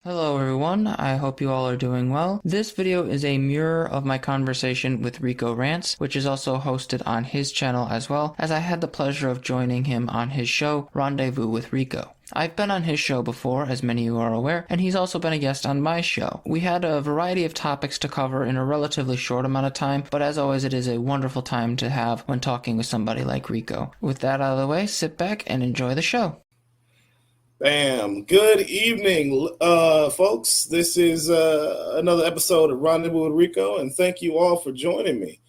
Hello everyone, I hope you all are doing well. This video is a mirror of my conversation with Rico Rants, which is also hosted on his channel as well, as I had the pleasure of joining him on his show, Rendezvous with Rico. I've been on his show before, as many of you are aware, and he's also been a guest on my show. We had a variety of topics to cover in a relatively short amount of time, but as always, it is a wonderful time to have when talking with somebody like Rico. With that out of the way, sit back and enjoy the show. Bam. Good evening, folks. This is another episode of Rendezvous with Rico, and thank you all for joining me.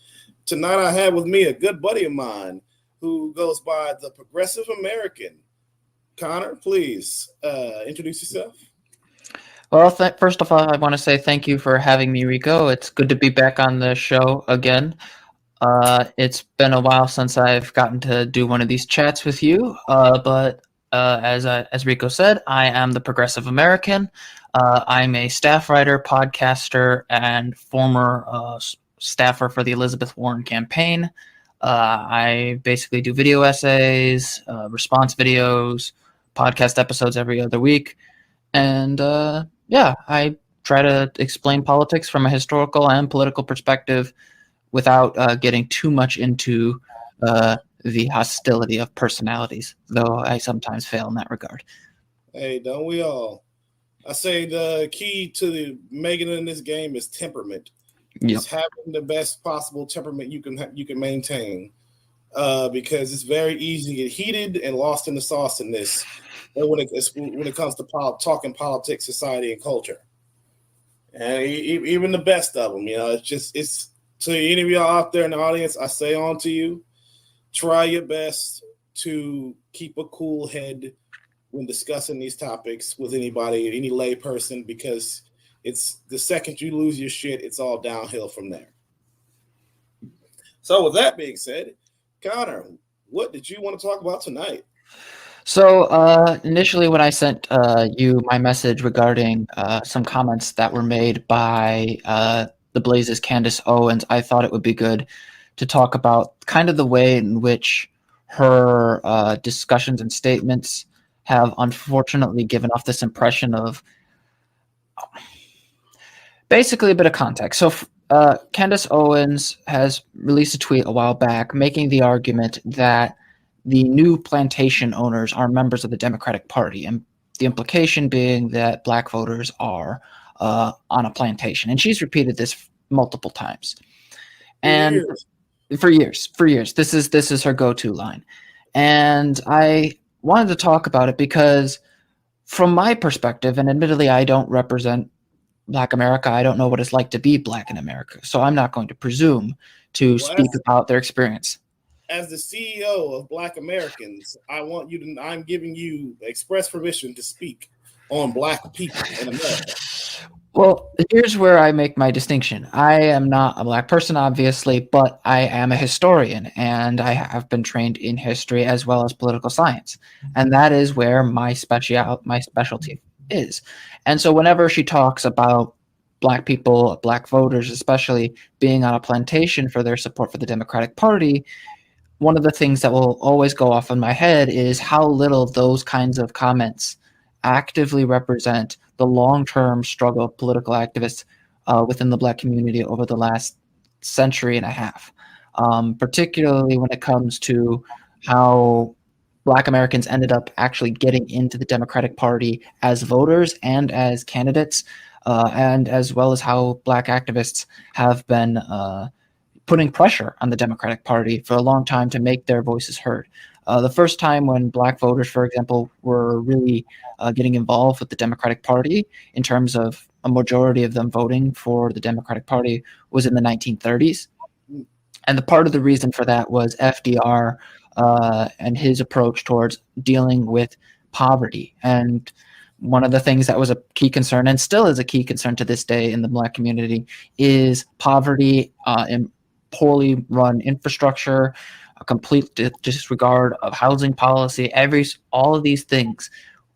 Tonight I have with me a good buddy of mine who goes by the Progressive American. Connor, please introduce yourself. Well, first of all, I want to say thank you for having me, Rico. It's good to be back on the show again. It's been a while since I've gotten to do one of these chats with you, but as Rico said, I am the Progressive American. I'm a staff writer, podcaster, and former staffer for the Elizabeth Warren campaign. I basically do video essays, response videos, podcast episodes every other week. And I try to explain politics from a historical and political perspective without getting too much into the hostility of personalities, though I sometimes fail in that regard. Hey, don't we all? I say the key to making it in this game is temperament. Yep. It's having the best possible temperament you can maintain, because it's very easy to get heated and lost in the sauce in this. And when it comes to talking politics, society, and culture, and even the best of them, it's to any of y'all out there in the audience, I say on to you, try your best to keep a cool head when discussing these topics with anybody, any lay person, because it's the second you lose your shit, it's all downhill from there. So with that being said, Connor, what did you want to talk about tonight? So initially when I sent you my message regarding some comments that were made by the Blaze's Candace Owens, I thought it would be good to talk about kind of the way in which her discussions and statements have unfortunately given off this impression of basically a bit of context. So Candace Owens has released a tweet a while back making the argument that the new plantation owners are members of the Democratic Party, and the implication being that black voters are on a plantation. And she's repeated this multiple times. And for years, this is her go-to line. And I wanted to talk about it because from my perspective, and admittedly I don't represent Black America, I don't know what it's like to be Black in America, so I'm not going to presume to speak about their experience. As the CEO of Black Americans, I'm giving you express permission to speak on Black people in America. Well, here's where I make my distinction. I am not a Black person, obviously, but I am a historian, and I have been trained in history as well as political science, and that is where my specialty is. And so whenever she talks about Black people, Black voters especially, being on a plantation for their support for the Democratic Party, one of the things that will always go off in my head is how little those kinds of comments actively represent the long-term struggle of political activists within the Black community over the last century and a half, particularly when it comes to how Black Americans ended up actually getting into the Democratic Party as voters and as candidates, and as well as how Black activists have been putting pressure on the Democratic Party for a long time to make their voices heard. The first time when Black voters, for example, were really getting involved with the Democratic Party in terms of a majority of them voting for the Democratic Party was in the 1930s. And the part of the reason for that was FDR and his approach towards dealing with poverty. And one of the things that was a key concern and still is a key concern to this day in the Black community is poverty and poorly run infrastructure, a complete disregard of housing policy. All of these things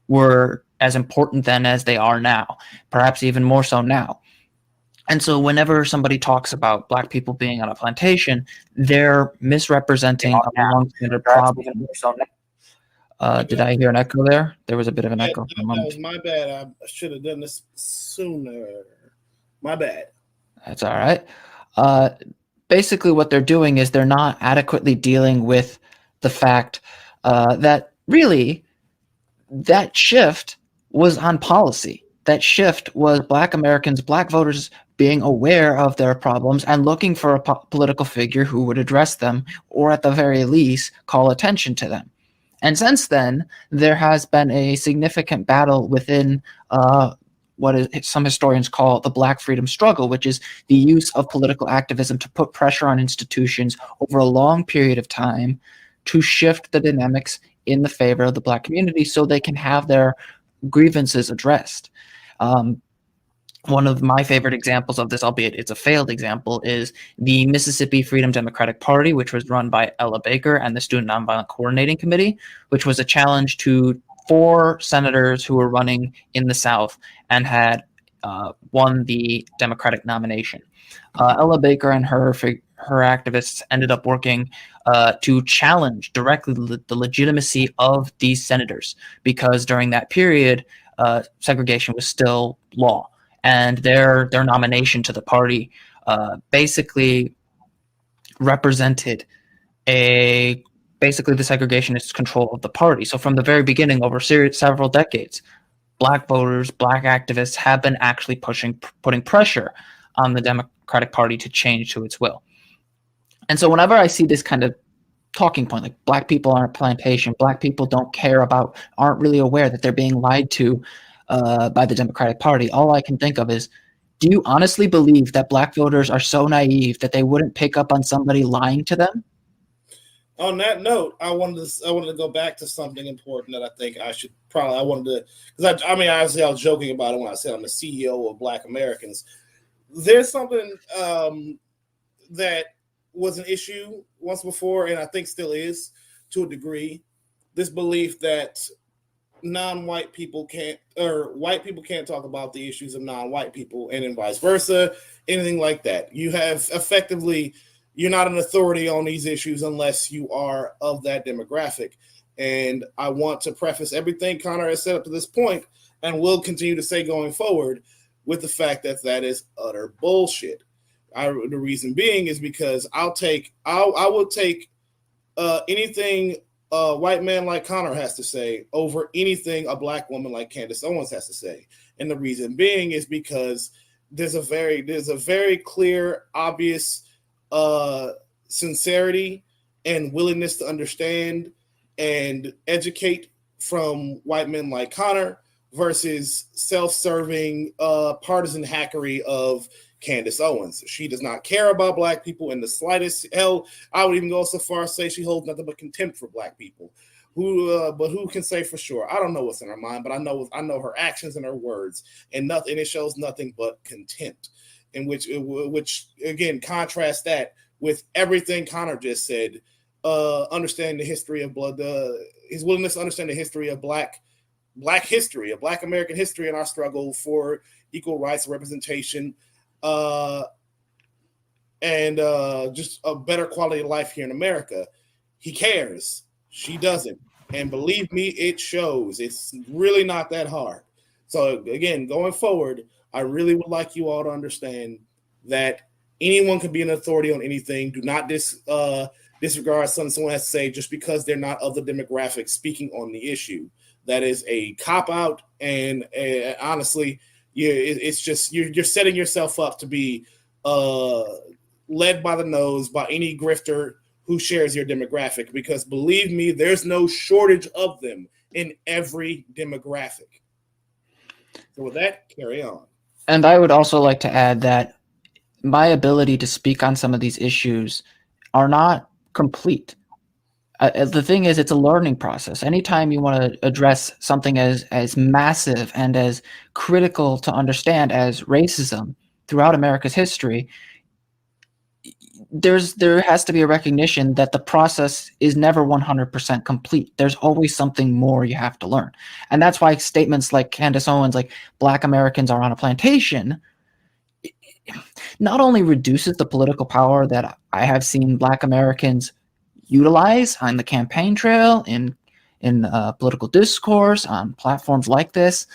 were as important then as they are now, perhaps even more so now. And so whenever somebody talks about Black people being on a plantation, they're misrepresenting a long-standing problem Did I hear an echo there? There was a bit of an echo for a That moment. was my bad. I should have done this sooner. My bad. That's all right. Basically, what they're doing is they're not adequately dealing with the fact that really that shift was on policy. That shift was Black Americans, Black voters being aware of their problems and looking for a political figure who would address them, or at the very least, call attention to them. And since then, there has been a significant battle within what some historians call the Black freedom struggle, which is the use of political activism to put pressure on institutions over a long period of time to shift the dynamics in the favor of the Black community so they can have their grievances addressed. One of my favorite examples of this, albeit it's a failed example, is the Mississippi Freedom Democratic Party, which was run by Ella Baker and the Student Nonviolent Coordinating Committee, which was a challenge to 4 senators who were running in the South and had won the Democratic nomination. Ella Baker and her activists ended up working to challenge directly the legitimacy of these senators, because during that period, segregation was still law. And their nomination to the party basically represented basically the segregationist control of the party. So from the very beginning, over several decades, Black voters, Black activists have been actually putting pressure on the Democratic Party to change to its will. And so whenever I see this kind of talking point, like Black people aren't plantation, Black people aren't really aware that they're being lied to by the Democratic Party, all I can think of is, do you honestly believe that Black voters are so naive that they wouldn't pick up on somebody lying to them? On that note, I wanted to go back to something important that I think I wanted to, because obviously I was joking about it when I said I'm the CEO of Black Americans. There's something that was an issue once before, and I think still is to a degree, this belief that white people can't talk about the issues of non-white people, and then vice versa, anything like that. You have effectively, you're not an authority on these issues unless you are of that demographic. And I want to preface everything Connor has said up to this point, and will continue to say going forward, with the fact that that is utter bullshit. The reason being is because I will take anything a white man like Connor has to say over anything a Black woman like Candace Owens has to say. And the reason being is because there's a very clear, obvious sincerity and willingness to understand and educate from white men like Connor versus self-serving partisan hackery of Candace Owens. She does not care about Black people in the slightest. Hell, I would even go so far as to say she holds nothing but contempt for Black people. But who can say for sure? I don't know what's in her mind, but I know her actions and her words, and it shows nothing but contempt. In which again, contrast that with everything Connor just said. Understanding the history of blood, his willingness to understand the history of Black history, of Black American history, and our struggle for equal rights and representation. And just a better quality of life here in America. He cares. She doesn't. And believe me, it shows. It's really not that hard. So again, going forward, I really would like you all to understand that anyone can be an authority on anything. Do not disregard something someone has to say just because they're not of the demographic speaking on the issue. That is a cop-out, and honestly, it's just you're setting yourself up to be led by the nose by any grifter who shares your demographic, because believe me, there's no shortage of them in every demographic. So with that, carry on. And I would also like to add that my ability to speak on some of these issues are not complete. The thing is, it's a learning process. Anytime you want to address something as massive and as critical to understand as racism throughout America's history, there has to be a recognition that the process is never 100% complete. There's always something more you have to learn. And that's why statements like Candace Owens, like Black Americans are on a plantation, not only reduces the political power that I have seen Black Americans utilize on the campaign trail, in in political discourse on platforms like this,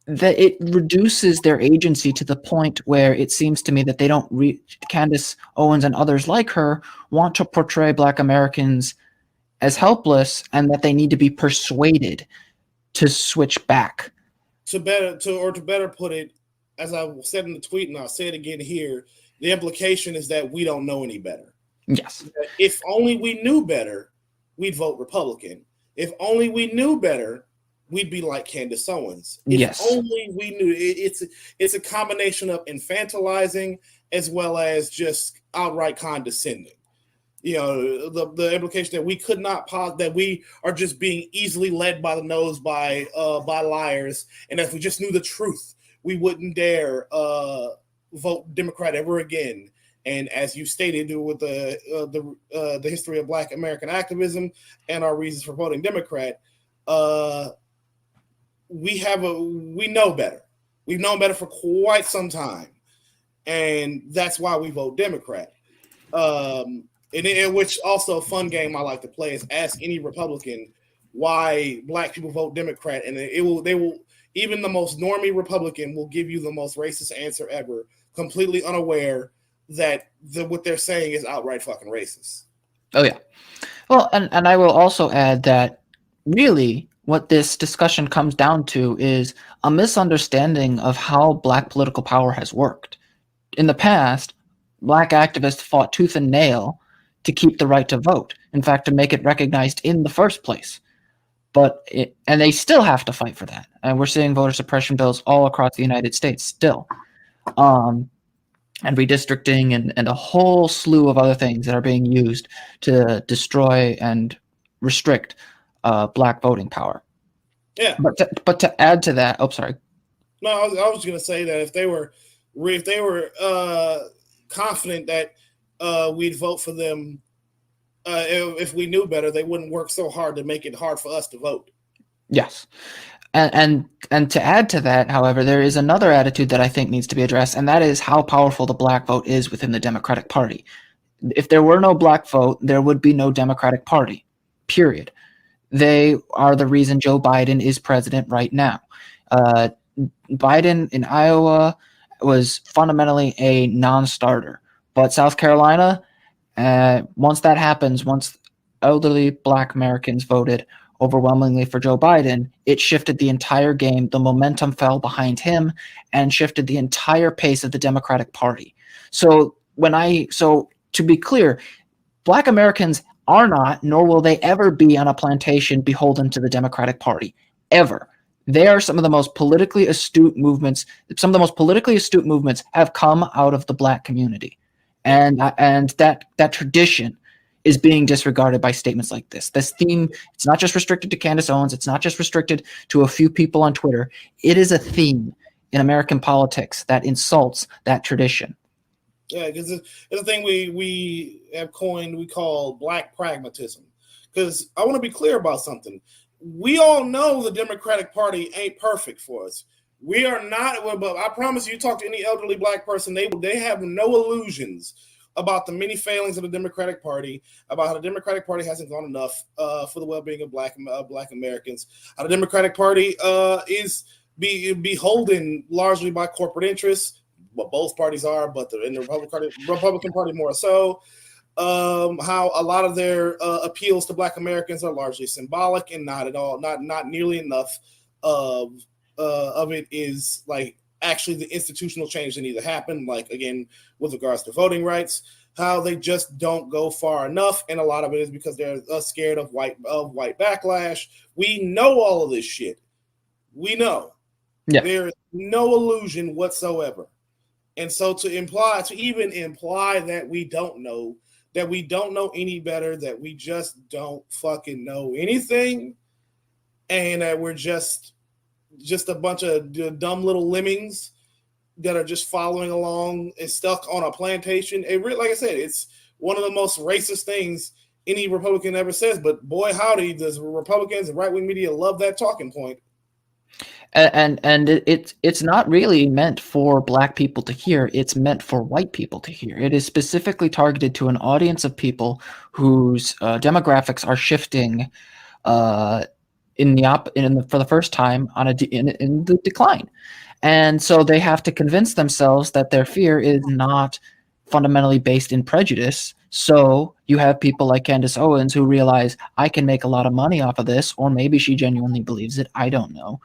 that it reduces their agency to the point where it seems to me that they don't Candace Owens and others like her want to portray Black Americans as helpless, and that they need to be persuaded to switch back. To better put it, as I said in the tweet, and I'll say it again here, the implication is that we don't know any better. Yes. If only we knew better, we'd vote Republican. If only we knew better, we'd be like Candace Owens. If only we knew. It's a combination of infantilizing as well as just outright condescending. You know, the implication that we could not that we are just being easily led by the nose by liars, and if we just knew the truth, we wouldn't dare vote Democrat ever again. And as you stated, with the history of Black American activism and our reasons for voting Democrat, we know better. We've known better for quite some time, and that's why we vote Democrat. And which also a fun game I like to play is ask any Republican why Black people vote Democrat, and they will even the most normie Republican will give you the most racist answer ever, completely unaware that what they're saying is outright fucking racist. Oh yeah. Well, and I will also add that really what this discussion comes down to is a misunderstanding of how Black political power has worked. In the past, Black activists fought tooth and nail to keep the right to vote. In fact, to make it recognized in the first place. And they still have to fight for that. And we're seeing voter suppression bills all across the United States still. And redistricting and a whole slew of other things that are being used to destroy and restrict Black voting power. Yeah. But to add to that, sorry. No, I was going to say that if they were confident that we'd vote for them, if we knew better, they wouldn't work so hard to make it hard for us to vote. Yes. And to add to that, however, there is another attitude that I think needs to be addressed, and that is how powerful the Black vote is within the Democratic Party. If there were no Black vote, there would be no Democratic Party, period. They are the reason Joe Biden is president right now. Biden in Iowa was fundamentally a non-starter, but South Carolina, once that happens, once elderly Black Americans voted overwhelmingly for Joe Biden, it shifted the entire game. The momentum fell behind him and shifted the entire pace of the Democratic Party. So to be clear, Black Americans are not, nor will they ever be on a plantation beholden to the Democratic Party, ever. They are some of the most politically astute movements. Some of the most politically astute movements have come out of the Black community. And that tradition is being disregarded by statements like this. This theme, it's not just restricted to Candace Owens. It's not just restricted to a few people on Twitter. It is a theme in American politics that insults that tradition. Yeah, because it's a thing we have coined, we call Black pragmatism. Because I want to be clear about something. We all know the Democratic Party ain't perfect for us. We are not, but I promise you, talk to any elderly Black person, they have no illusions about the many failings of the Democratic Party, about how the Democratic Party hasn't gone enough for the well-being of Black Americans, how the Democratic Party is beholden largely by corporate interests, what both parties are, but in the Republican Party more so. How a lot of their appeals to Black Americans are largely symbolic and not at all, not nearly enough of it is like actually the institutional change that need to happen, like again with regards to voting rights, how they just don't go far enough, and a lot of it is because they're scared of white backlash. We know all of this shit. We know. Yeah. There is no illusion whatsoever, and so to even imply that we don't know any better, that we just don't fucking know anything, and that we're just a bunch of dumb little lemmings that are just following along and stuck on a plantation. Like I said, it's one of the most racist things any Republican ever says, but boy, howdy, does Republicans and right-wing media love that talking point. And it's not really meant for Black people to hear. It's meant for white people to hear. It is specifically targeted to an audience of people whose demographics are shifting uh, for the first time in the decline. And so they have to convince themselves that their fear is not fundamentally based in prejudice. So you have people like Candace Owens who realize I can make a lot of money off of this, or maybe she genuinely believes it. I don't know.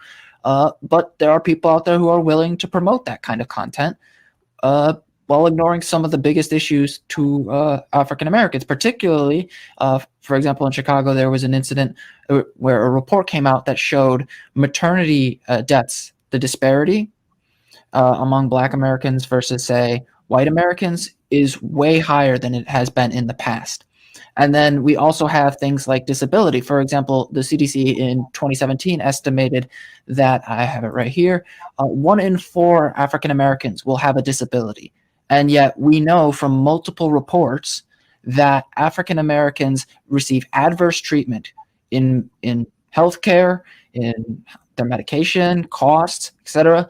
But there are people out there who are willing to promote that kind of content while ignoring some of the biggest issues to African Americans, particularly, for example, in Chicago, there was an incident where a report came out that showed maternity deaths, the disparity among Black Americans versus, say, white Americans is way higher than it has been in the past. And then we also have things like disability. For example, the CDC in 2017 estimated that, I have it right here, 1 in 4 African Americans will have a disability. And yet we know from multiple reports that African Americans receive adverse treatment in healthcare, in their medication, costs, etc.,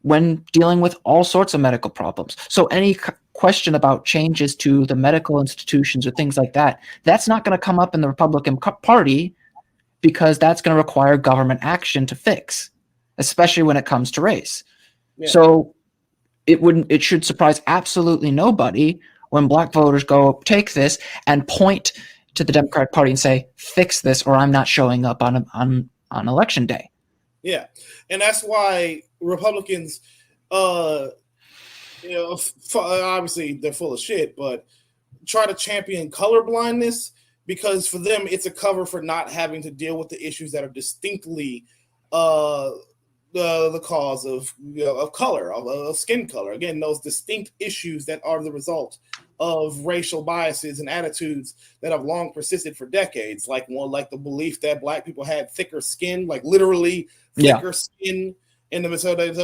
when dealing with all sorts of medical problems. So any question about changes to the medical institutions or things like that, that's not going to come up in the Republican Party, because that's going to require government action to fix, especially when it comes to race. Yeah. So it should surprise absolutely nobody when Black voters go take this and point to the Democratic Party and say, fix this or I'm not showing up on election day. Yeah. And that's why Republicans, obviously they're full of shit, but try to champion colorblindness, because for them it's a cover for not having to deal with the issues that are distinctly the cause of color, of skin color. Again, those distinct issues that are the result of racial biases and attitudes that have long persisted for decades, like the belief that Black people had thicker skin, like literally thicker skin. In the so it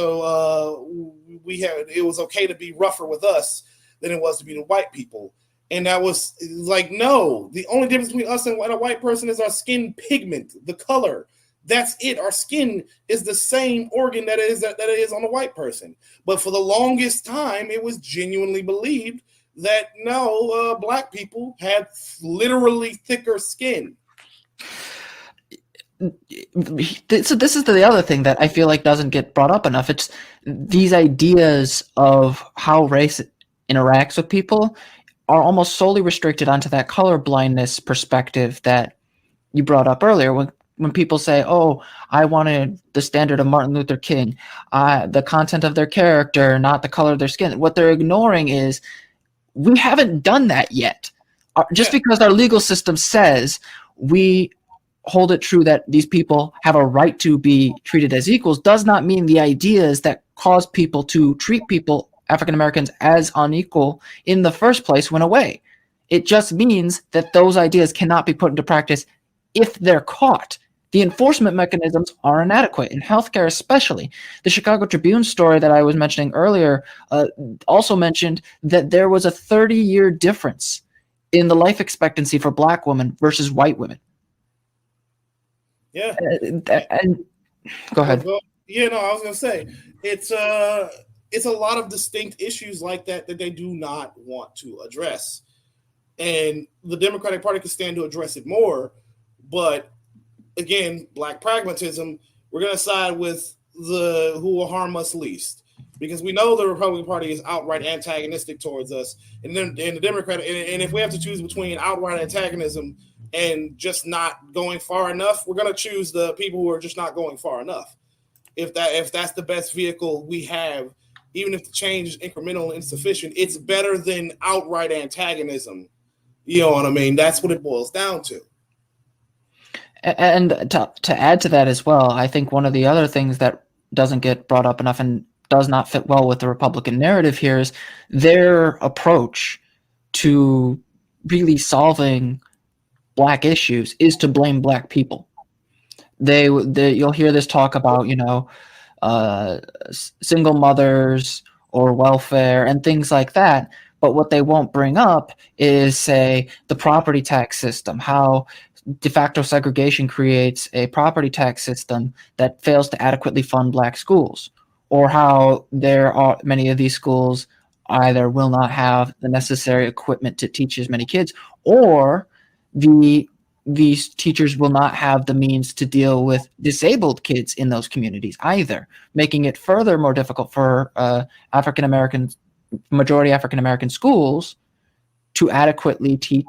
was okay to be rougher with us than it was to be the white people. And that was like, no, the only difference between us and a white person is our skin pigment, the color. That's it. Our skin is the same organ that it is on a white person. But for the longest time, it was genuinely believed that no, Black people had literally thicker skin. So this is the other thing that I feel like doesn't get brought up enough. It's these ideas of how race interacts with people are almost solely restricted onto that color blindness perspective that you brought up earlier. When people say, oh, I wanted the standard of Martin Luther King, the content of their character, not the color of their skin. What they're ignoring is we haven't done that yet. Just because our legal system says we hold it true that these people have a right to be treated as equals does not mean the ideas that cause people to treat people, African Americans, as unequal in the first place went away. It just means that those ideas cannot be put into practice if they're caught. The enforcement mechanisms are inadequate, in healthcare especially. The Chicago Tribune story that I was mentioning earlier also mentioned that there was a 30-year difference in the life expectancy for Black women versus white women. Yeah. And go ahead. Yeah, no, I was going to say, it's a lot of distinct issues like that they do not want to address. And the Democratic Party could stand to address it more. But again, Black pragmatism, we're going to side with who will harm us least. Because we know the Republican Party is outright antagonistic towards us. And then the Democratic, and if we have to choose between outright antagonism and just not going far enough, we're going to choose the people who are just not going far enough. If that's the best vehicle we have, even if the change is incremental and insufficient, it's better than outright antagonism. You know what I mean? That's what it boils down to. And to add to that as well, I think one of the other things that doesn't get brought up enough and does not fit well with the Republican narrative here is their approach to really solving Black issues is to blame Black people. You'll hear this talk about, single mothers or welfare and things like that. But what they won't bring up is, say, the property tax system, how de facto segregation creates a property tax system that fails to adequately fund Black schools, or how there are many of these schools either will not have the necessary equipment to teach as many kids, or the these teachers will not have the means to deal with disabled kids in those communities either, making it further more difficult for African American, majority African American schools to adequately teach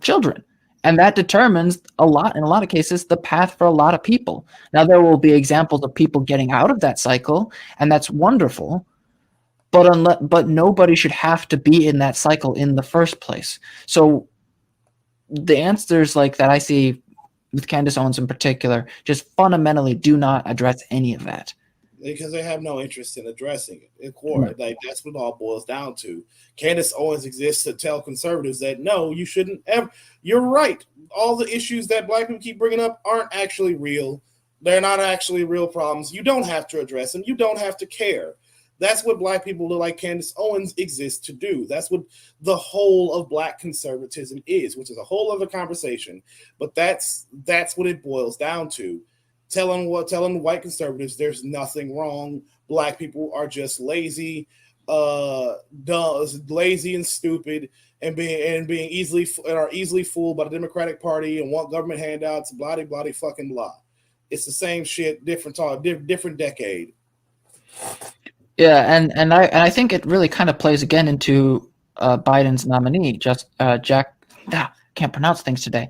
children. And that determines in a lot of cases, the path for a lot of people. Now, there will be examples of people getting out of that cycle, and that's wonderful. But nobody should have to be in that cycle in the first place. So the answers like that I see with Candace Owens in particular just fundamentally do not address any of that. Because they have no interest in addressing it in court. Like, that's what it all boils down to. Candace Owens exists to tell conservatives that no, you shouldn't ever. You're right. All the issues that black people keep bringing up aren't actually real. They're not actually real problems. You don't have to address them. You don't have to care. That's what black people like Candace Owens exist to do. That's what the whole of black conservatism is, which is a whole other conversation. But that's what it boils down to. Telling white conservatives there's nothing wrong. Black people are just lazy, dumb, lazy and stupid, and being easily fooled by the Democratic Party and want government handouts. Blah blah fucking blah. It's the same shit, different decade. Yeah, and I think it really kind of plays again into Biden's nominee, can't pronounce things today,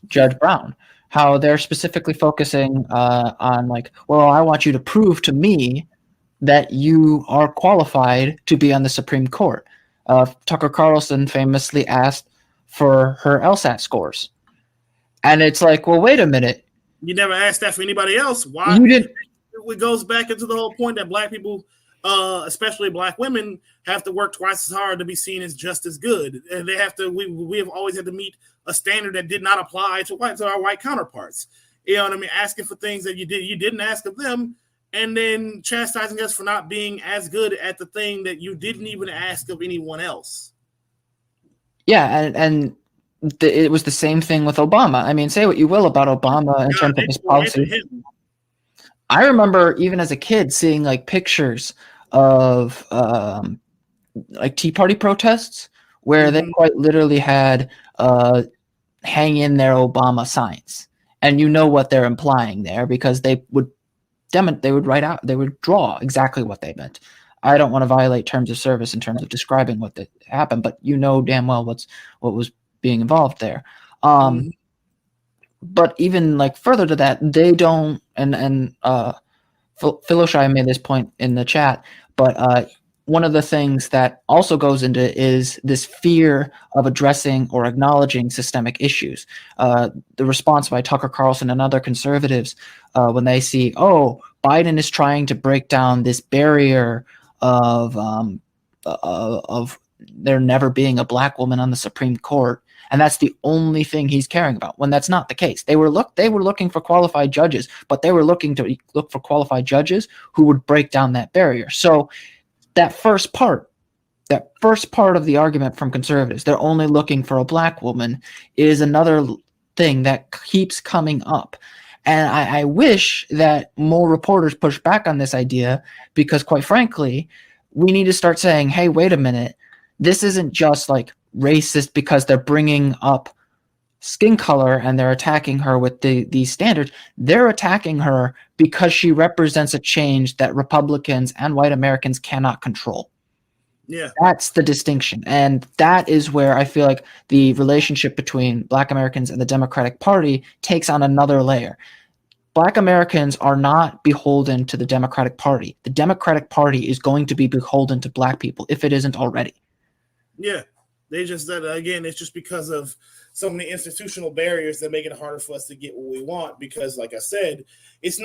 Judge Brown. How they're specifically focusing on like, well, I want you to prove to me that you are qualified to be on the Supreme Court. Tucker Carlson famously asked for her LSAT scores. And it's like, well, wait a minute. You never asked that for anybody else. Why? You didn't. It goes back into the whole point that black people, especially black women, have to work twice as hard to be seen as just as good. And they have to. We have always had to meet a standard that did not apply to our white counterparts. You know what I mean? Asking for things that you didn't ask of them, and then chastising us for not being as good at the thing that you didn't even ask of anyone else. Yeah, and it was the same thing with Obama. I mean, say what you will about Obama in terms of his policy. I remember even as a kid seeing like pictures of like Tea Party protests where they quite literally had hang in their Obama signs, and you know what they're implying there because they would draw exactly what they meant. I don't want to violate terms of service in terms of describing what happened, but you know damn well what was being involved there. But even like further to that, they don't. And Philoshai made this point in the chat, but one of the things that also goes into is this fear of addressing or acknowledging systemic issues. The response by Tucker Carlson and other conservatives when they see, oh, Biden is trying to break down this barrier of there never being a black woman on the Supreme Court, and that's the only thing he's caring about, when that's not the case. They were looking for qualified judges, but they were looking for qualified judges who would break down that barrier. So that first part of the argument from conservatives, they're only looking for a black woman, is another thing that keeps coming up. And I wish that more reporters push back on this idea, because quite frankly, we need to start saying, hey, wait a minute, this isn't just like racist because they're bringing up skin color and they're attacking her with these standards. They're attacking her because she represents a change that Republicans and white Americans cannot control. Yeah, that's the distinction. And that is where I feel like the relationship between black Americans and the Democratic Party takes on another layer. Black Americans are not beholden to the Democratic Party. The Democratic Party is going to be beholden to black people if it isn't already. Yeah, they just again, it's just because of so many institutional barriers that make it harder for us to get what we want. Because, like I said, it's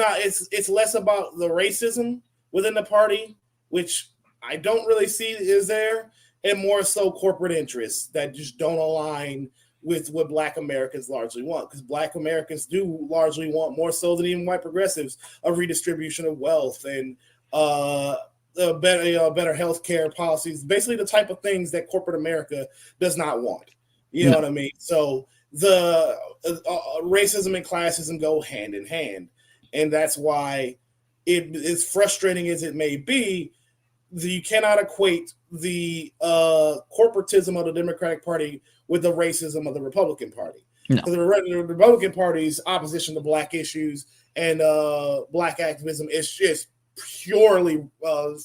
less about the racism within the party, which I don't really see is there, and more so corporate interests that just don't align with what black Americans largely want. Because black Americans do largely want, more so than even white progressives, a redistribution of wealth and better healthcare policies, basically the type of things that corporate America does not want. You know what I mean? So the racism and classism go hand in hand. And that's why it is frustrating as it may be, you cannot equate the corporatism of the Democratic Party with the racism of the Republican Party. No. Because the Republican Party's opposition to black issues and black activism is just purely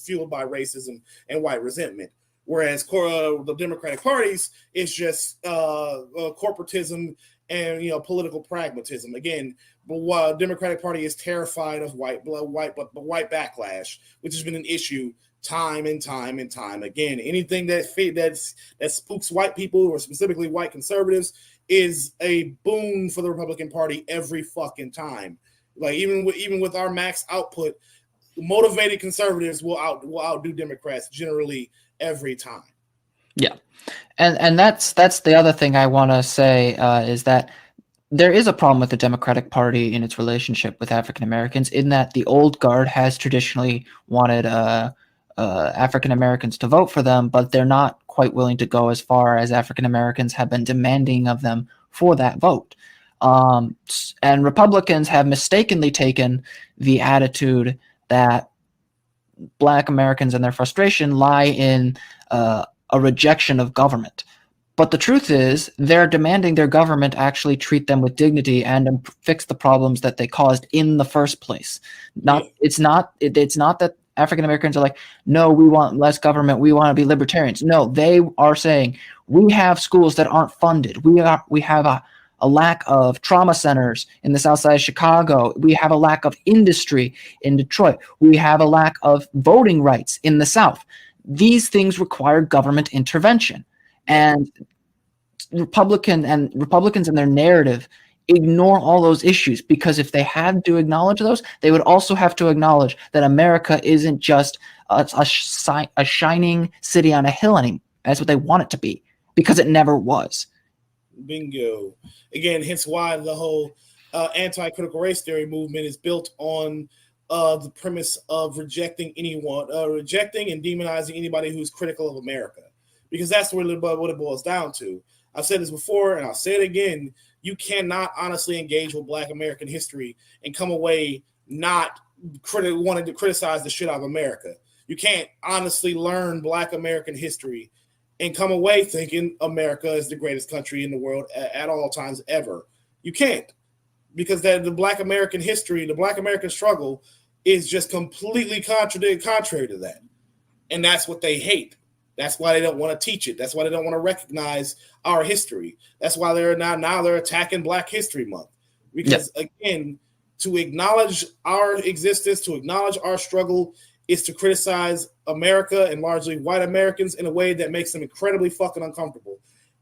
fueled by racism and white resentment. Whereas the Democratic parties is just corporatism and political pragmatism. Again, the Democratic Party is terrified of white backlash, which has been an issue time and time and time again. Anything that spooks white people, or specifically white conservatives, is a boon for the Republican Party every fucking time. Like even with our max output, motivated conservatives will outdo Democrats generally every time. Yeah, and that's the other thing I want to say is that there is a problem with the Democratic Party in its relationship with African Americans, in that the old guard has traditionally wanted African Americans to vote for them, but they're not quite willing to go as far as African Americans have been demanding of them for that vote. And Republicans have mistakenly taken the attitude that Black Americans and their frustration lie in a rejection of government. But the truth is, they're demanding their government actually treat them with dignity and fix the problems that they caused in the first place. It's not that African Americans are like, no, we want less government, we want to be libertarians. No, they are saying we have schools that aren't funded. We have a lack of trauma centers in the south side of Chicago. We have a lack of industry in Detroit. We have a lack of voting rights in the South. These things require government intervention. And Republicans and their narrative ignore all those issues, because if they had to acknowledge those, they would also have to acknowledge that America isn't just a shining city on a hill anymore. That's what they want it to be, because it never was. Bingo. Again, hence why the whole anti-critical race theory movement is built on the premise of rejecting and demonizing anybody who's critical of America, because that's what it boils down to. I've said this before, and I'll say it again. You cannot honestly engage with Black American history and come away not wanting to criticize the shit out of America. You can't honestly learn Black American history and come away thinking America is the greatest country in the world at all times ever. You can't, because the Black American history, the Black American struggle is just completely contrary to that. And that's what they hate. That's why they don't want to teach it. That's why they don't want to recognize our history. That's why they're attacking Black History Month. Because again, to acknowledge our existence, to acknowledge our struggle, is to criticize America and largely white Americans in a way that makes them incredibly fucking uncomfortable.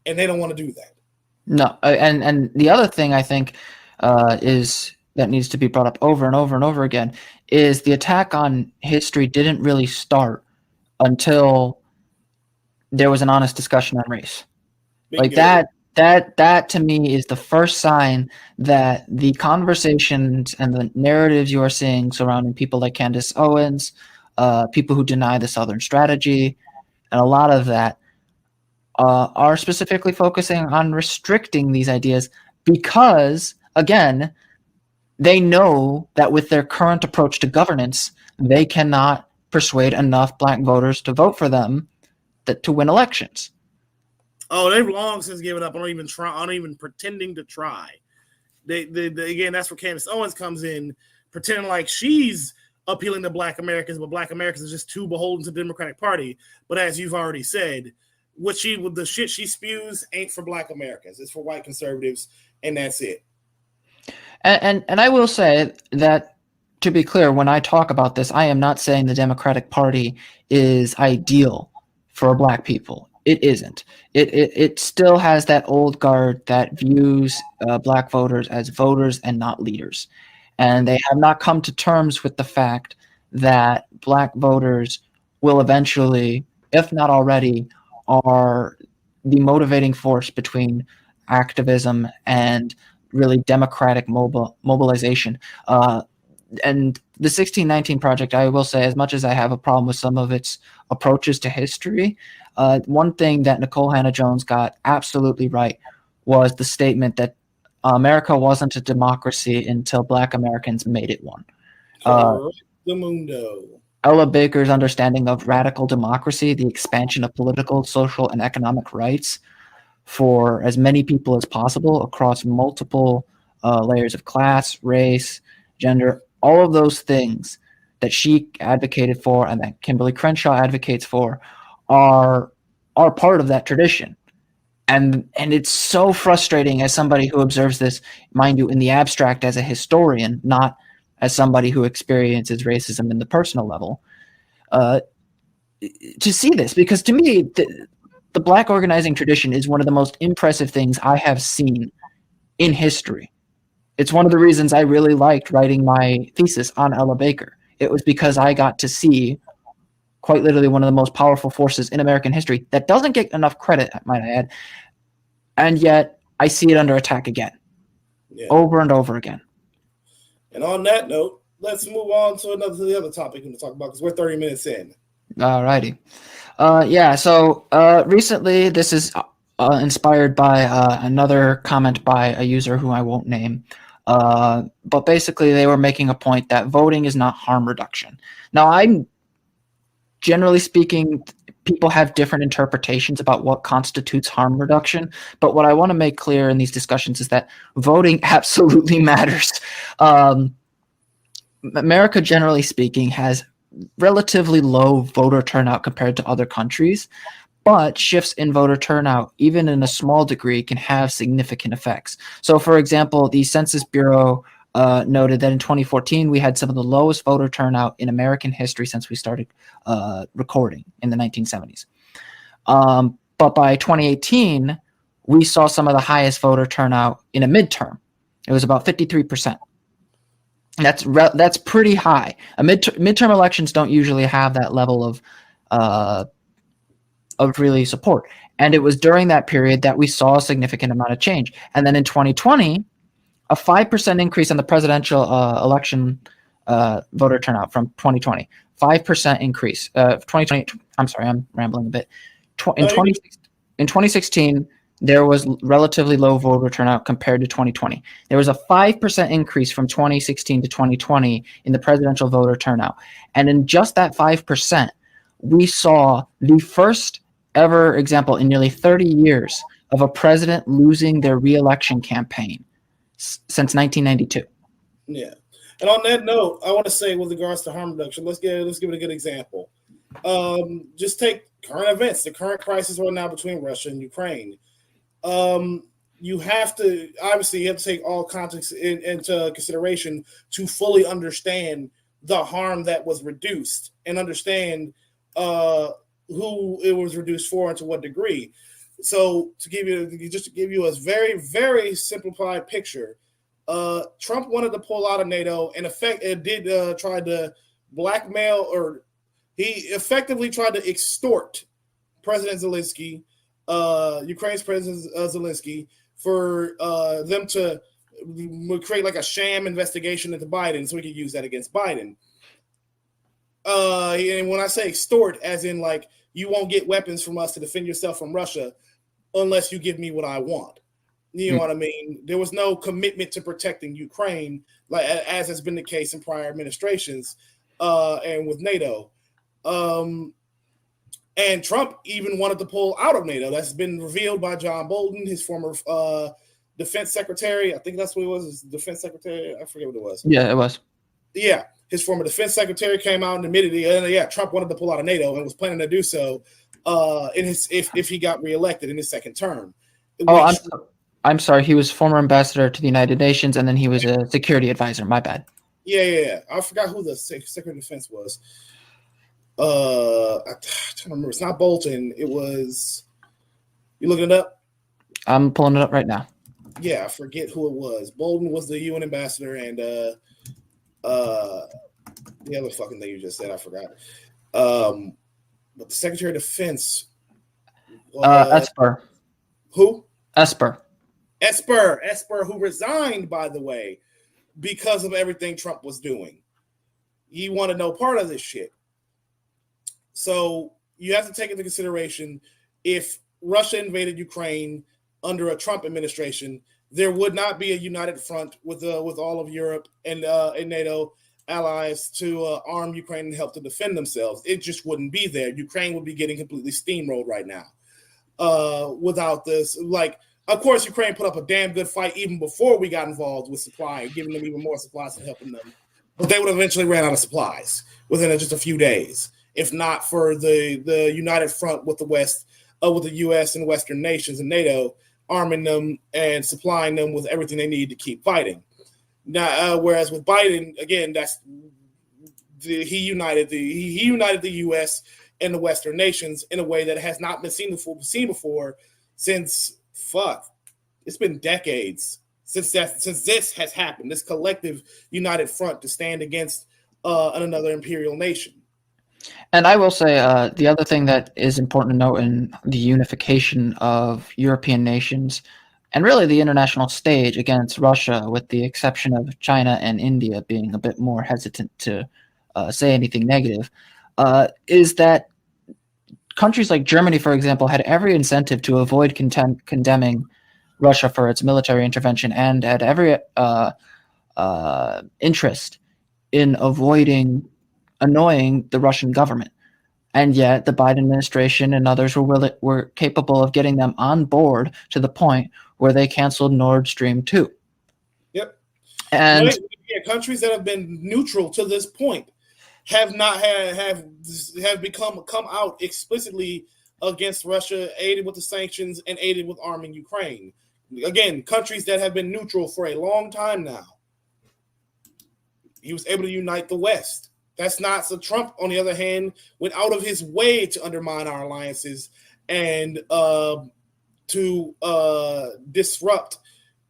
And they don't want to do that. No, and the other thing I think is that needs to be brought up over and over and over again is the attack on history didn't really start until there was an honest discussion on race. Like that to me is the first sign that the conversations and the narratives you are seeing surrounding people like Candace Owens, people who deny the Southern strategy, and a lot of that are specifically focusing on restricting these ideas because, again, they know that with their current approach to governance, they cannot persuade enough Black voters to vote for them to win elections. Oh, they've long since given up. Aren't even pretending to try. They again, that's where Candace Owens comes in, pretending like she's appealing to Black Americans, but Black Americans are just too beholden to the Democratic Party. But as you've already said, the shit she spews ain't for Black Americans. It's for white conservatives, and that's it. And I will say that, to be clear, when I talk about this, I am not saying the Democratic Party is ideal for Black people. It isn't. It still has that old guard that views Black voters as voters and not leaders. And they have not come to terms with the fact that Black voters will eventually, if not already, are the motivating force between activism and really democratic mobilization. And the 1619 Project, I will say, as much as I have a problem with some of its approaches to history, one thing that Nicole Hannah-Jones got absolutely right was the statement that America wasn't a democracy until Black Americans made it one. The mundo. Ella Baker's understanding of radical democracy, the expansion of political, social, and economic rights for as many people as possible across multiple layers of class, race, gender, all of those things that she advocated for and that Kimberly Crenshaw advocates for are part of that tradition. And it's so frustrating as somebody who observes this, mind you, in the abstract as a historian, not as somebody who experiences racism in the personal level, uh, to see this, because to me the black organizing tradition is one of the most impressive things I have seen in history. It's one of the reasons I really liked writing my thesis on Ella Baker. It was because I got to see quite literally one of the most powerful forces in American history that doesn't get enough credit, might I add, and yet I see it under attack again, over and over again. And on that note, let's move on to the other topic we're going to talk about, because we're 30 minutes in. All righty. So recently, this is inspired by another comment by a user who I won't name. But basically, they were making a point that voting is not harm reduction. Now, I'm generally speaking, people have different interpretations about what constitutes harm reduction. But what I want to make clear in these discussions is that voting absolutely matters. America, generally speaking, has relatively low voter turnout compared to other countries, but shifts in voter turnout, even in a small degree, can have significant effects. So, for example, the Census Bureau noted that in 2014, we had some of the lowest voter turnout in American history since we started recording in the 1970s. But by 2018, we saw some of the highest voter turnout in a midterm. It was about 53%. That's pretty high. Midterm elections don't usually have that level of really support, and it was during that period that we saw a significant amount of change. And then in 2020, a 5% increase on the presidential election voter turnout from 2020. 5% increase. 2020. I'm sorry, I'm rambling a bit. In 2016. There was relatively low voter turnout compared to 2020. There was a 5% increase from 2016 to 2020 in the presidential voter turnout. And in just that 5%, we saw the first ever example in nearly 30 years of a president losing their re-election campaign since 1992. Yeah. And on that note, I want to say with regards to harm reduction, let's give it a good example. Just take current events, the current crisis right now between Russia and Ukraine. You have to take all context into consideration to fully understand the harm that was reduced and understand who it was reduced for and to what degree. So to give you a very, very simplified picture, Trump wanted to pull out of NATO and try to blackmail, or he effectively tried to extort President Zelensky, Ukraine's President Zelensky, for them to create like a sham investigation into Biden so we could use that against Biden. And when I say extort, as in like you won't get weapons from us to defend yourself from Russia unless you give me what I want. You know what I mean? There was no commitment to protecting Ukraine, like as has been the case in prior administrations and with NATO. And Trump even wanted to pull out of NATO. That's been revealed by John Bolton, his former defense secretary. I think that's what it was, his defense secretary. I forget what it was. Yeah, it was. Yeah, his former defense secretary came out and admitted Trump wanted to pull out of NATO and was planning to do so if he got reelected in his second term. I'm sorry. He was former ambassador to the United Nations, and then he was a security advisor. My bad. Yeah. I forgot who the Secretary of Defense was. I'm trying to remember. It's not Bolton. It was. You looking it up? I'm pulling it up right now. Yeah, I forget who it was. Bolton was the UN ambassador, and the other fucking thing you just said, I forgot. But the Secretary of Defense. Esper. Who? Esper, who resigned, by the way, because of everything Trump was doing. He wanted no part of this shit. So you have to take into consideration, if Russia invaded Ukraine under a Trump administration, there would not be a united front with all of Europe and NATO, allies to arm Ukraine and help to defend themselves. It just wouldn't be there. Ukraine would be getting completely steamrolled right now without this. Like, of course, Ukraine put up a damn good fight even before we got involved with supply, giving them even more supplies and helping them. But they would have eventually ran out of supplies within just a few days, if not for the united front with the West, with the U.S. and Western nations and NATO arming them and supplying them with everything they need to keep fighting. Now, whereas with Biden, again, he united the U.S. and the Western nations in a way that has not been seen before since it's been decades since this has happened. This collective united front to stand against another imperial nation. And I will say the other thing that is important to note in the unification of European nations and really the international stage against Russia, with the exception of China and India being a bit more hesitant to say anything negative, is that countries like Germany, for example, had every incentive to avoid condemning Russia for its military intervention and had every interest in avoiding annoying the Russian government. And yet the Biden administration and others were capable of getting them on board to the point where they canceled Nord Stream 2. Yep. And countries that have been neutral to this point have not come out explicitly against Russia, aided with the sanctions and aided with arming Ukraine. Again, countries that have been neutral for a long time now. He was able to unite the West. That's not so. Trump, on the other hand, went out of his way to undermine our alliances and to disrupt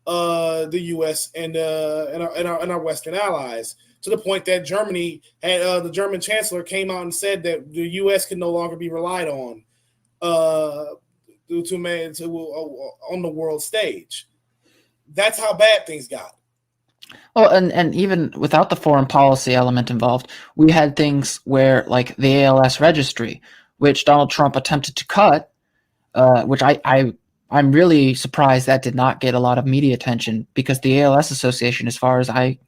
the U.S. and our Western allies, to the point that Germany had the German chancellor came out and said that the U.S. can no longer be relied on on the world stage. That's how bad things got. Oh, and even without the foreign policy element involved, we had things where, like the ALS registry, which Donald Trump attempted to cut, which I'm really surprised that did not get a lot of media attention, because the ALS Association, as far as I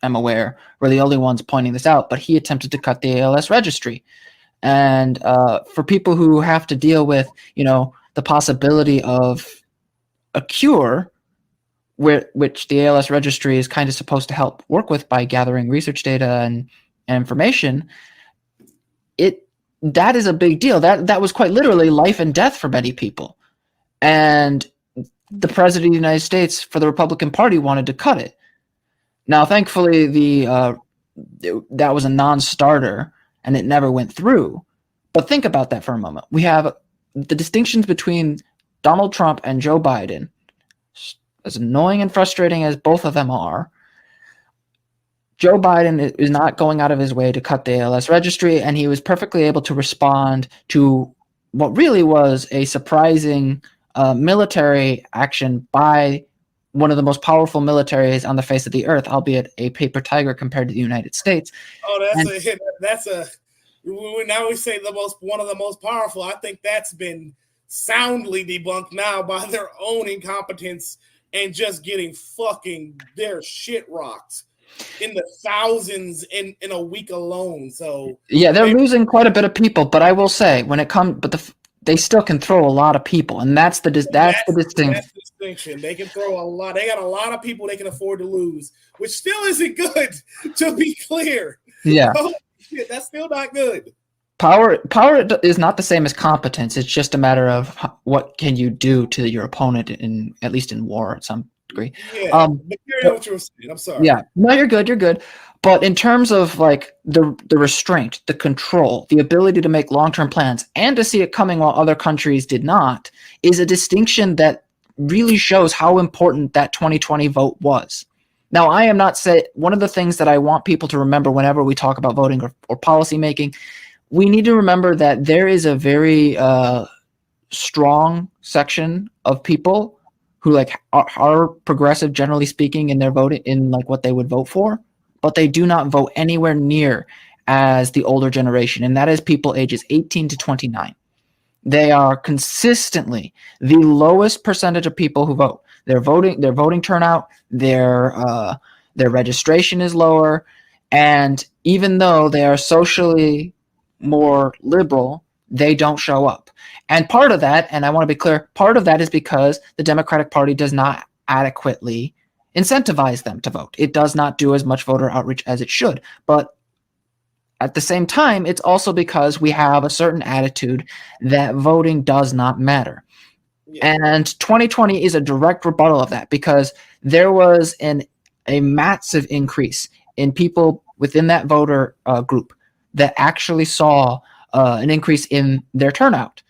am aware, were the only ones pointing this out. But he attempted to cut the ALS registry, and for people who have to deal with, the possibility of a cure, which the ALS registry is kind of supposed to help work with by gathering research data and information, that is a big deal. That was quite literally life and death for many people. And the president of the United States, for the Republican Party, wanted to cut it. Now, thankfully, that was a non-starter and it never went through. But think about that for a moment. We have the distinctions between Donald Trump and Joe Biden. As annoying and frustrating as both of them are, Joe Biden is not going out of his way to cut the ALS registry, and he was perfectly able to respond to what really was a surprising military action by one of the most powerful militaries on the face of the earth, albeit a paper tiger compared to the United States. Oh, now we say one of the most powerful. I think that's been soundly debunked now by their own incompetence and just getting fucking their shit rocked in the thousands in a week alone. So yeah, they're losing quite a bit of people. But I will say, when it comes, they still can throw a lot of people, and that's the distinction. They can throw a lot. They got a lot of people they can afford to lose, which still isn't good. To be clear, yeah, shit, that's still not good. Power is not the same as competence. It's just a matter of what can you do to your opponent, at least in war, at some degree. Yeah, but you know what you were saying. I'm sorry. Yeah, no, you're good. You're good. But in terms of like the restraint, the control, the ability to make long-term plans, and to see it coming while other countries did not, is a distinction that really shows how important that 2020 vote was. Now, I am not saying, one of the things that I want people to remember whenever we talk about voting or policy making, we need to remember that there is a very strong section of people who are progressive, generally speaking, in their voting, in like what they would vote for, but they do not vote anywhere near as the older generation, and that is people ages 18 to 29. They are consistently the lowest percentage of people who vote. Their voting turnout, their registration is lower, And even though they are socially more liberal, they don't show up. And part of that, and I want to be clear, part of that is because the Democratic Party does not adequately incentivize them to vote. It does not do as much voter outreach as it should. But at the same time, it's also because we have a certain attitude that voting does not matter. Yeah. And 2020 is a direct rebuttal of that, because there was a massive increase in people within that voter group that actually saw an increase in their turnout.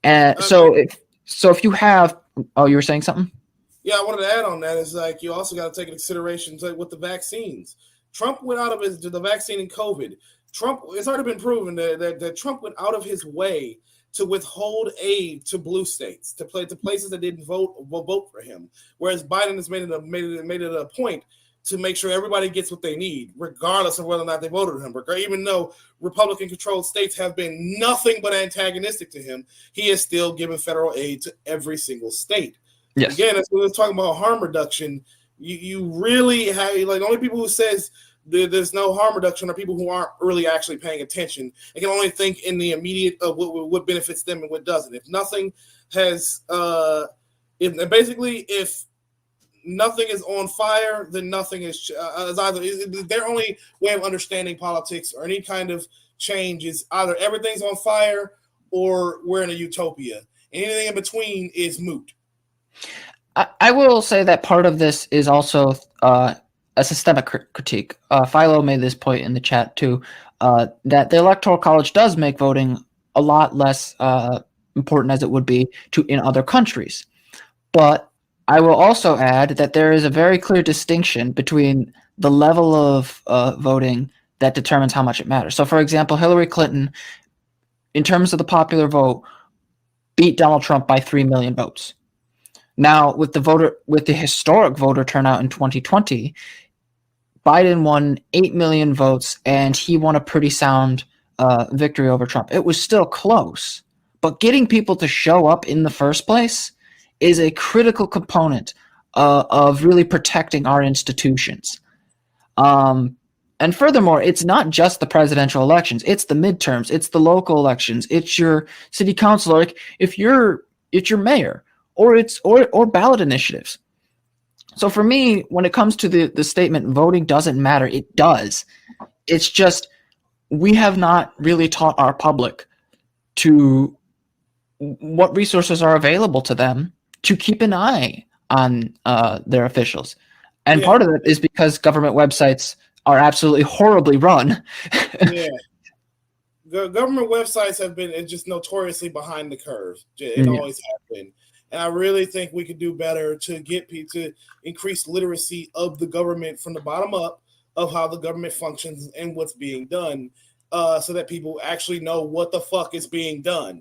And so if you have, oh, you were saying something? Yeah, I wanted to add on that is like you also got to take into consideration with the vaccines. Trump went out of the vaccine in COVID. It's already been proven that Trump went out of his way to withhold aid to blue states, to places that didn't vote for him. Whereas Biden has made it a point to make sure everybody gets what they need, regardless of whether or not they voted for him. Even though Republican-controlled states have been nothing but antagonistic to him, he is still giving federal aid to every single state. Yes. Again, as we were talking about harm reduction, you really have, like, the only people who says there's no harm reduction are people who aren't really actually paying attention. They can only think in the immediate of what benefits them and what doesn't. If nothing has, if nothing is on fire, then nothing is either. Their only way of understanding politics or any kind of change is either everything's on fire or we're in a utopia. Anything in between is moot. I will say that part of this is also a systemic critique. Philo made this point in the chat too, that the Electoral College does make voting a lot less important as it would be in other countries. But I will also add that there is a very clear distinction between the level of voting that determines how much it matters. So, for example, Hillary Clinton, in terms of the popular vote, beat Donald Trump by 3 million votes. Now, with the historic voter turnout in 2020, Biden won 8 million votes, and he won a pretty sound victory over Trump. It was still close, but getting people to show up in the first place is a critical component of really protecting our institutions. And furthermore, it's not just the presidential elections; it's the midterms, it's the local elections, it's your city council, like it's your mayor. Or ballot initiatives. So for me, when it comes to the statement voting doesn't matter, it does. It's just we have not really taught our public to what resources are available to them to keep an eye on their officials. And part of it is because government websites are absolutely horribly run. Yeah. Government websites have been just notoriously behind the curve. It always has been. And I really think we could do better to get people to increase literacy of the government from the bottom up of how the government functions and what's being done, so that people actually know what the fuck is being done.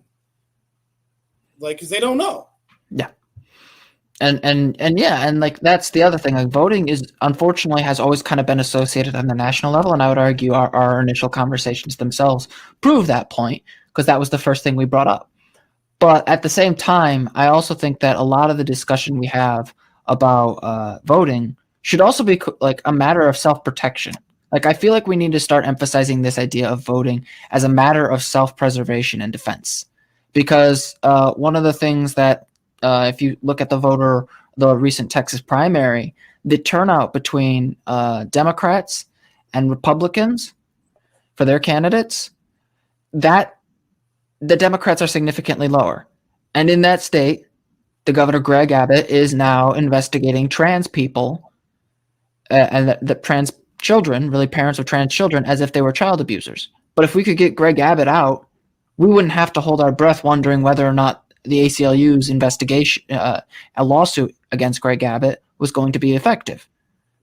Like, because they don't know. Yeah. And like that's the other thing. Like voting is unfortunately has always kind of been associated on the national level, and I would argue our initial conversations themselves prove that point, because that was the first thing we brought up. But at the same time, I also think that a lot of the discussion we have about voting should also be like a matter of self-protection. Like I feel like we need to start emphasizing this idea of voting as a matter of self-preservation and defense, because one of the things that if you look at the recent Texas primary, the turnout between Democrats and Republicans for their candidates, that the Democrats are significantly lower. And in that state, the governor, Greg Abbott, is now investigating trans people and the trans children, really parents of trans children, as if they were child abusers. But if we could get Greg Abbott out, we wouldn't have to hold our breath wondering whether or not the ACLU's investigation, a lawsuit against Greg Abbott, was going to be effective.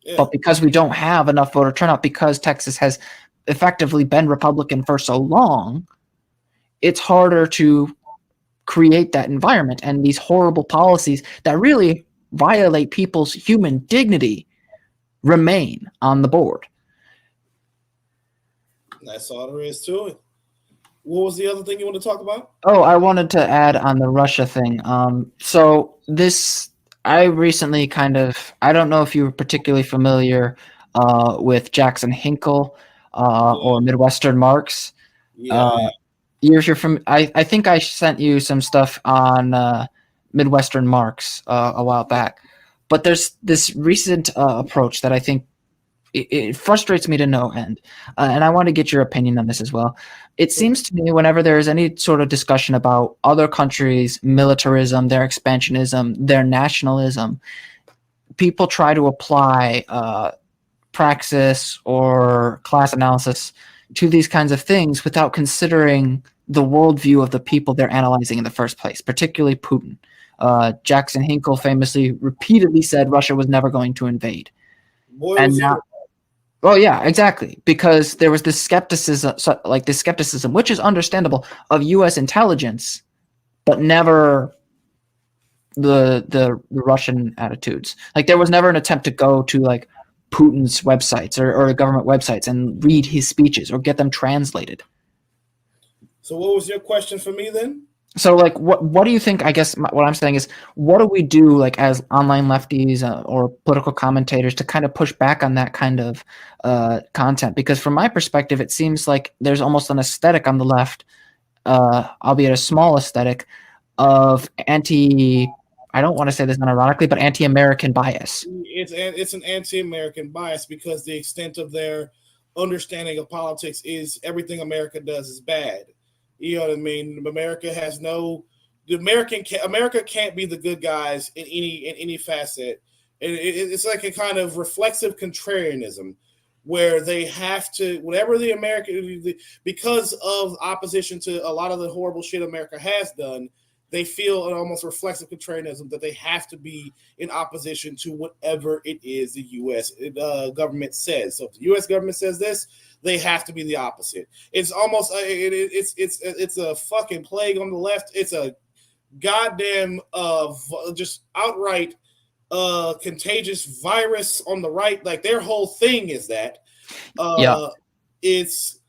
Yeah. But because we don't have enough voter turnout, because Texas has effectively been Republican for so long, it's harder to create that environment, and these horrible policies that really violate people's human dignity remain on the board. That's all there is to it. What was the other thing you want to talk about? Oh, I wanted to add on the Russia thing. So this, I recently I don't know if you were particularly familiar with Jackson Hinkle or Midwestern Marks. Yeah. You're from. I think I sent you some stuff on Midwestern Marks a while back, but there's this recent approach that I think it frustrates me to no end, and I want to get your opinion on this as well. It seems to me whenever there is any sort of discussion about other countries' militarism, their expansionism, their nationalism, people try to apply praxis or class analysis to these kinds of things without considering the worldview of the people they're analyzing in the first place, particularly Putin. Jackson Hinkle famously repeatedly said Russia was never going to invade. Boy, And was now, oh yeah, exactly. Because there was this skepticism, which is understandable, of U.S. intelligence, but never the Russian attitudes. Like there was never an attempt to go to like Putin's websites or government websites and read his speeches or get them translated. So what was your question for me then? So like what do you think? I guess what I'm saying is, what do we do like as online lefties or political commentators to kind of push back on that kind of content? Because from my perspective, it seems like there's almost an aesthetic on the left, albeit a small aesthetic, of I don't want to say this unironically, but anti-American bias. It's an anti-American bias because the extent of their understanding of politics is everything America does is bad. You know what I mean? America can't be the good guys in any facet. It's like a kind of reflexive contrarianism where they have to, whatever the American, because of opposition to a lot of the horrible shit America has done, they feel an almost reflexive contrarianism that they have to be in opposition to whatever it is the U.S. Government says. So if the U.S. government says this, they have to be the opposite. It's almost it's a fucking plague on the left. It's a goddamn just outright contagious virus on the right. Like their whole thing is that it's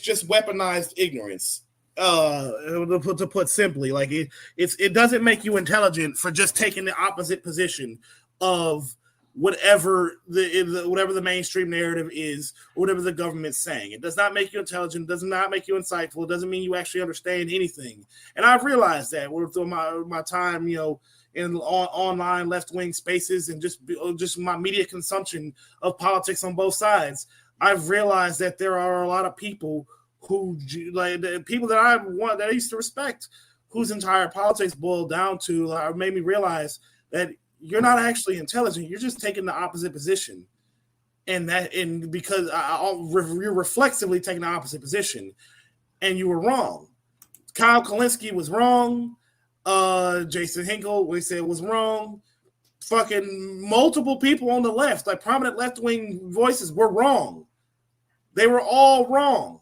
just weaponized ignorance. To put simply, like it doesn't make you intelligent for just taking the opposite position of whatever the mainstream narrative is, or whatever the government's saying. It does not make you intelligent. It does not make you insightful. It doesn't mean you actually understand anything. And I've realized that through my time, in online left-wing spaces and just my media consumption of politics on both sides, I've realized that there are a lot of people who, like the people that I used to respect, whose entire politics boiled down to made me realize that you're not actually intelligent. You're just taking the opposite position, and because you're reflexively taking the opposite position, and you were wrong. Kyle Kalinske was wrong. Jason Hinkle, we said, was wrong. Fucking multiple people on the left, like prominent left-wing voices, were wrong. They were all wrong.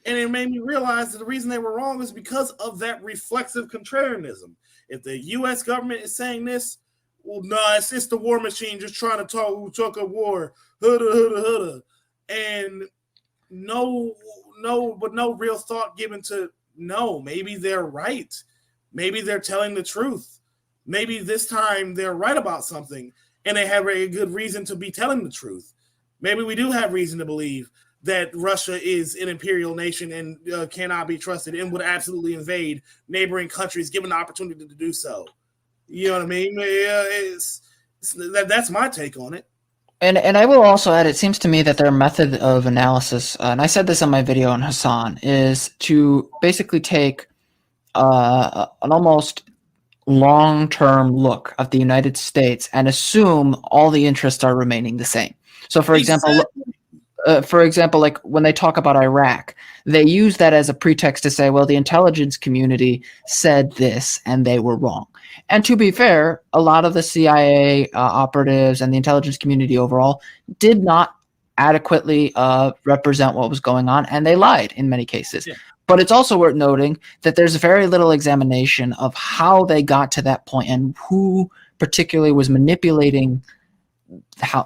And it made me realize that the reason they were wrong is because of that reflexive contrarianism. If the U.S. government is saying this, well, no, it's just the war machine just trying to talk a war. Hudda. And no real thought given to, no, maybe they're right. Maybe they're telling the truth. Maybe this time they're right about something and they have a good reason to be telling the truth. Maybe we do have reason to believe that Russia is an imperial nation and cannot be trusted and would absolutely invade neighboring countries given the opportunity to do so. You know what I mean? That's my take on it. And I will also add, it seems to me that their method of analysis, and I said this on my video on Hassan, is to basically take an almost long-term look at the United States and assume all the interests are remaining the same. So, for example, like when they talk about Iraq, they use that as a pretext to say, well, the intelligence community said this and they were wrong. And to be fair, a lot of the CIA operatives and the intelligence community overall did not adequately represent what was going on, and they lied in many cases. Yeah. But it's also worth noting that there's very little examination of how they got to that point and who particularly was manipulating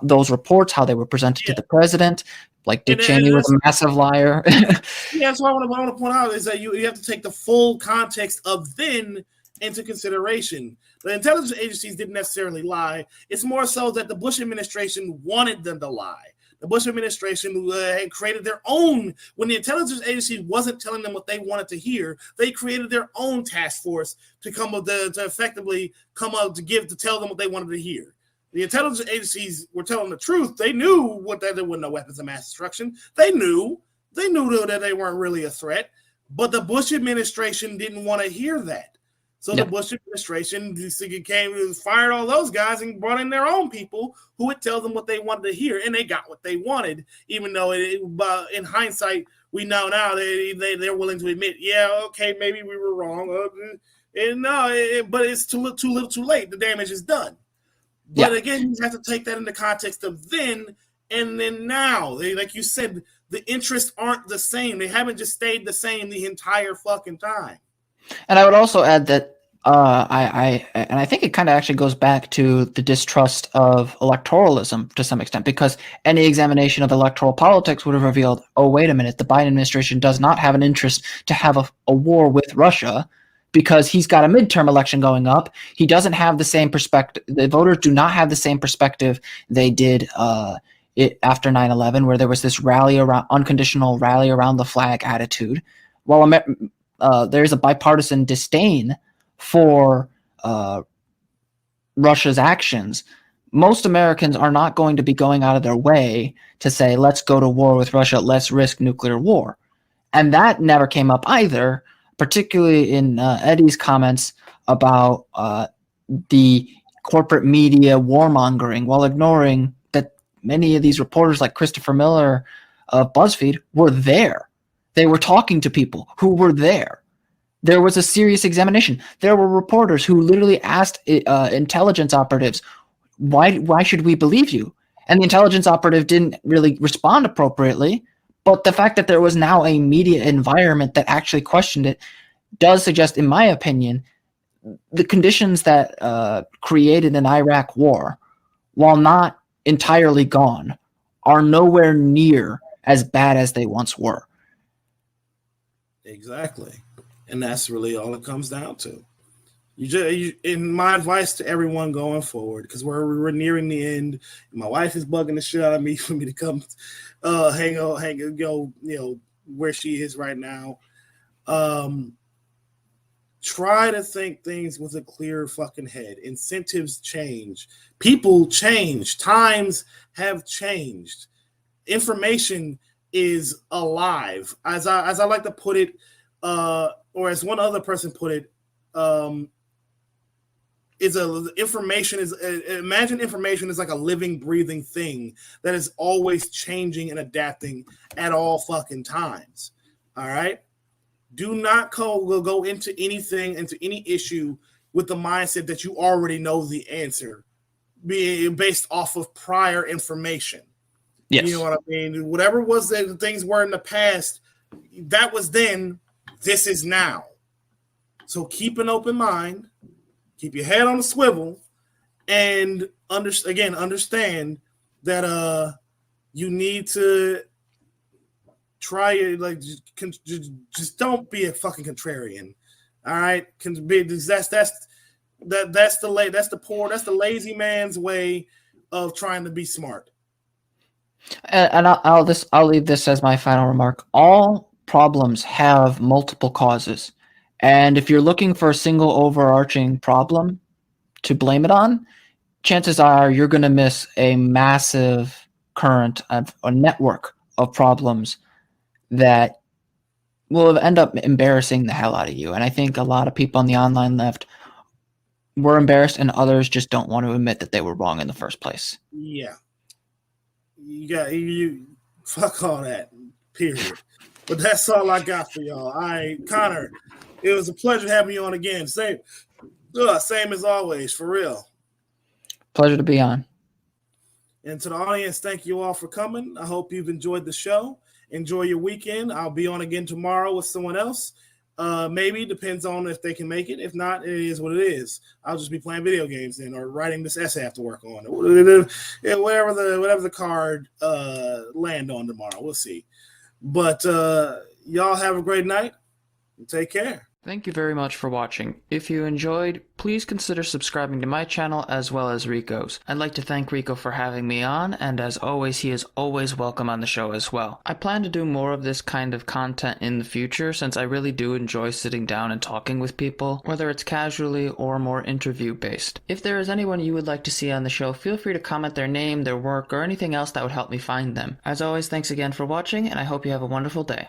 those reports, how they were presented to the president. Like Dick Cheney was a massive liar. Yeah, that's what I want to point out is that you have to take the full context of then into consideration. The intelligence agencies didn't necessarily lie. It's more so that the Bush administration wanted them to lie. The Bush administration had created their own. When the intelligence agency wasn't telling them what they wanted to hear, they created their own task force to effectively come up to tell them what they wanted to hear. The intelligence agencies were telling the truth. They knew that there were no weapons of mass destruction. They knew that they weren't really a threat, but the Bush administration didn't want to hear that. So the Bush administration fired all those guys and brought in their own people who would tell them what they wanted to hear, and they got what they wanted. Even though, in hindsight, we know now they're willing to admit, yeah, okay, maybe we were wrong, but it's too little, too late. The damage is done. But again, you have to take that into context of then and then now. Like you said, the interests aren't the same. They haven't just stayed the same the entire fucking time. And I would also add that I think it kind of actually goes back to the distrust of electoralism to some extent, because any examination of electoral politics would have revealed, oh, wait a minute, the Biden administration does not have an interest to have a war with Russia because he's got a midterm election going up. He doesn't have the same perspective. The voters do not have the same perspective they did after 9/11, where there was this unconditional rally around the flag attitude. While there's a bipartisan disdain for Russia's actions, most Americans are not going to be going out of their way to say, let's go to war with Russia, let's risk nuclear war. And that never came up either, particularly in Eddie's comments about the corporate media warmongering, while ignoring that many of these reporters like Christopher Miller of BuzzFeed were there. They were talking to people who were there. There was a serious examination. There were reporters who literally asked intelligence operatives, why should we believe you? And the intelligence operative didn't really respond appropriately. But the fact that there was now a media environment that actually questioned it does suggest, in my opinion, the conditions that created an Iraq war, while not entirely gone, are nowhere near as bad as they once were. Exactly. And that's really all it comes down to. In my advice to everyone going forward, because we're nearing the end. My wife is bugging the shit out of me for me to come go, where she is right now. Try to think things with a clear fucking head. Incentives change. People change. Times have changed. Information is alive. As I like to put it, or as one other person put it, imagine information is like a living, breathing thing that is always changing and adapting at all fucking times. All right. Do not go into any issue with the mindset that you already know the answer, being based off of prior information. Yes. You know what I mean? Whatever was the things were in the past, that was then, this is now. So keep an open mind, keep your head on a swivel, and understand that you need to try it. Just don't be a fucking contrarian. All right, that's the lazy man's way of trying to be smart. And I'll leave this as my final remark. All problems have multiple causes, and if you're looking for a single overarching problem to blame it on, chances are you're going to miss a massive current of a network of problems that will end up embarrassing the hell out of you. And I think a lot of people on the online left were embarrassed, and others just don't want to admit that they were wrong in the first place. Yeah. You fuck all that, period. But that's all I got for y'all. All right, Connor, it was a pleasure having you on again. Same as always, for real. Pleasure to be on. And to the audience, thank you all for coming. I hope you've enjoyed the show. Enjoy your weekend. I'll be on again tomorrow with someone else. Maybe, depends on if they can make it. If not, it is what it is. I'll just be playing video games then, or writing this essay I have to work on. Whatever the card land on tomorrow. We'll see. But y'all have a great night and take care. Thank you very much for watching. If you enjoyed, please consider subscribing to my channel as well as Rico's. I'd like to thank Rico for having me on, and as always, he is always welcome on the show as well. I plan to do more of this kind of content in the future since I really do enjoy sitting down and talking with people, whether it's casually or more interview-based. If there is anyone you would like to see on the show, feel free to comment their name, their work, or anything else that would help me find them. As always, thanks again for watching, and I hope you have a wonderful day.